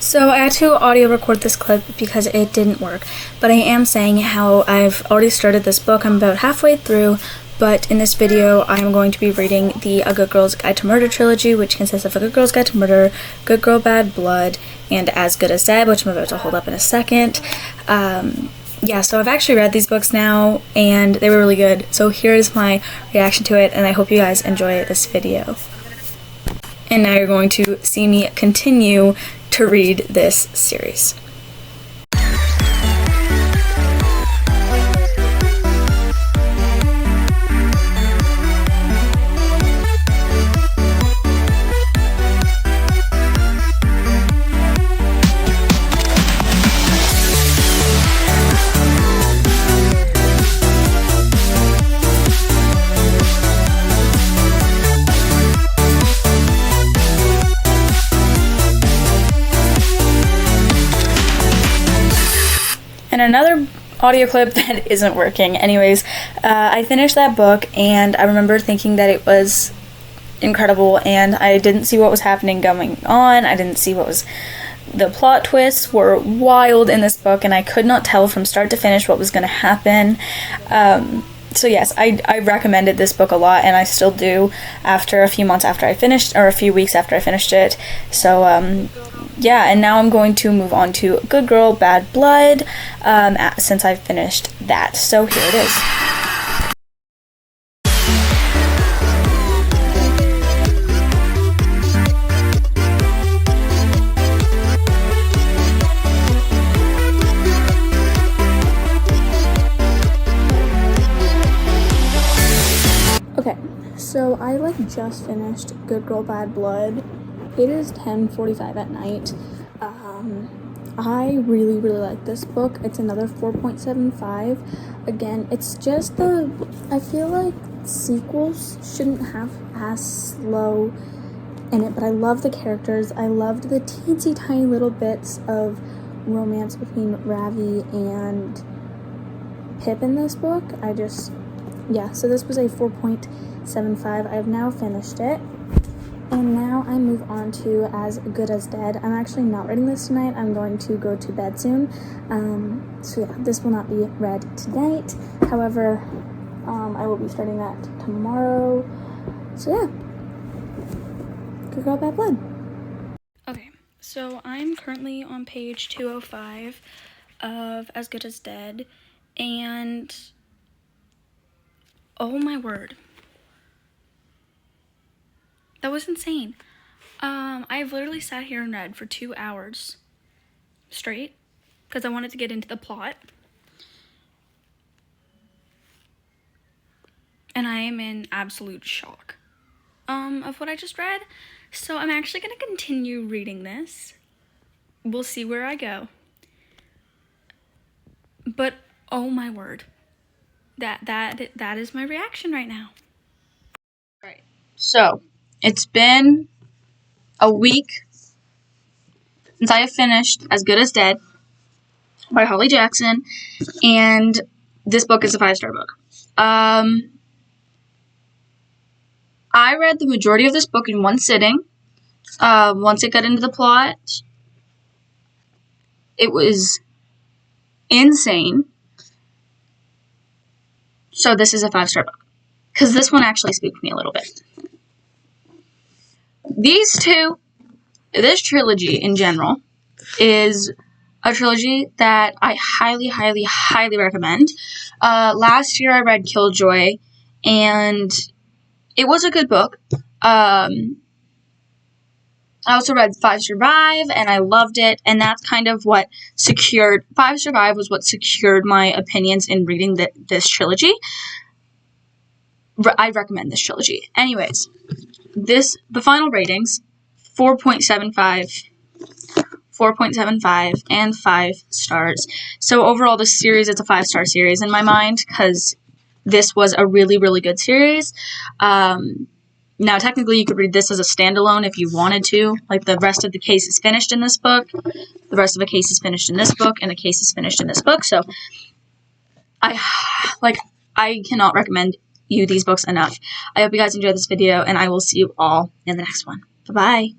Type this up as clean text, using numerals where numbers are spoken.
So I had to audio record this clip because it didn't work, but I am saying how I've already started this book. I'm about halfway through, but in this video I'm going to be reading the A Good Girl's Guide to Murder trilogy, which consists of A Good Girl's Guide to Murder, Good Girl, Bad Blood, and As Good as Dead, which I'm about to hold up in a second. Yeah, so I've actually read these books now, and they were really good, so here is my reaction to it, and I hope you guys enjoy this video. And now you're going to see me continue to read this series. And another audio clip that isn't working. Anyways, I finished that book and I remember thinking that it was incredible, and I didn't see what was happening going on. I didn't see what was... The plot twists were wild in this book, and I could not tell from start to finish what was going to happen. So yes, I recommended this book a lot, and I still do after a few months after I finished, or a few weeks after I finished it. So yeah, and now I'm going to move on to Good Girl, Bad Blood, since I finished that. So here it is. Okay, so I just finished Good Girl, Bad Blood. It is 10:45 at night. I really like this book. It's another 4.75. Again, it's just I feel like sequels shouldn't have as slow in it, but I love the characters. I loved the teensy tiny little bits of romance between Ravi and Pip in this book. Yeah, so this was a 4.75. I have now finished it. And now I move on to As Good as Dead. I'm actually not reading this tonight. I'm going to go to bed soon. So yeah, this will not be read tonight. However, I will be starting that tomorrow. So yeah. Good Girl, Bad Blood. Okay, so I'm currently on page 205 of As Good as Dead. And... oh my word. That was insane. I've literally sat here and read for 2 hours straight because I wanted to get into the plot. And I am in absolute shock of what I just read. So I'm actually going to continue reading this. We'll see where I go. But oh my word. That is my reaction right now. Alright, so it's been a week since I have finished As Good as Dead by Holly Jackson, and this book is a 5-star book. I read the majority of this book in one sitting. Once I got into the plot, it was insane. So this is a 5-star book, because this one actually spooked me a little bit. This trilogy in general is a trilogy that I highly recommend. Last year I read Killjoy, and it was a good book. I also read Five Survive, and I loved it, and that's kind of what Five Survive was what secured my opinions in reading this trilogy. I recommend this trilogy. Anyways, the final ratings, 4.75, and 5 stars. So overall, this series, it's a 5-star series in my mind, because this was a really good series. Now, technically, you could read this as a standalone if you wanted to. Like, the rest of the case is finished in this book, the rest of the case is finished in this book, and the case is finished in this book. So, I cannot recommend you these books enough. I hope you guys enjoyed this video, and I will see you all in the next one. Bye-bye.